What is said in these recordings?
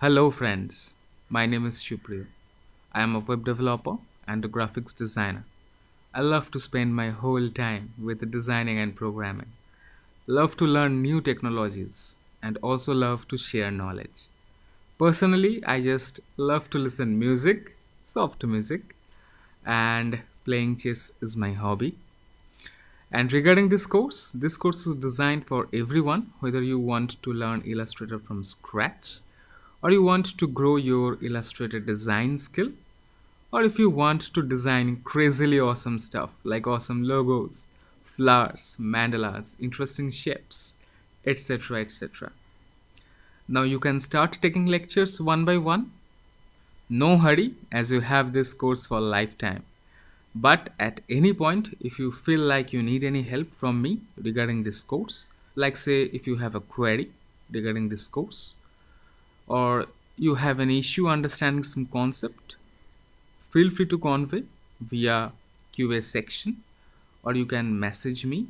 Hello, friends. My name is Shubhri. I am a web developer and a graphics designer. I love to spend my whole time with designing and programming. Love to learn new technologies and also love to share knowledge. Personally, I just love to listen music, soft music, and playing chess is my hobby. And regarding this course is designed for everyone, whether you want to learn Illustrator from scratch, or you want to grow your Illustrator design skill, or if you want to design crazily awesome stuff like awesome logos, flowers, mandalas, interesting shapes, etc. etc. Now you can start taking lectures one by one. No hurry, as you have this course for lifetime. But at any point, if you feel like you need any help from me regarding this course, like say if you have a query regarding this course, or you have an issue understanding some concept, feel free to convey via QA section or you can message me.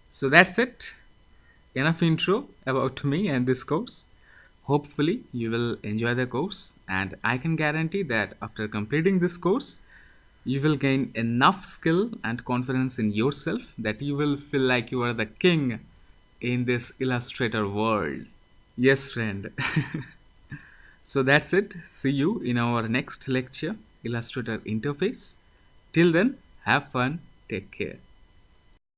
So that's it. Enough intro about me and this course. Hopefully, you will enjoy the course, and I can guarantee that after completing this course, you will gain enough skill and confidence in yourself that you will feel like you are the king in this Illustrator world. Yes, friend. So that's it. See you in our next lecture, Illustrator Interface. Till then, have fun. Take care.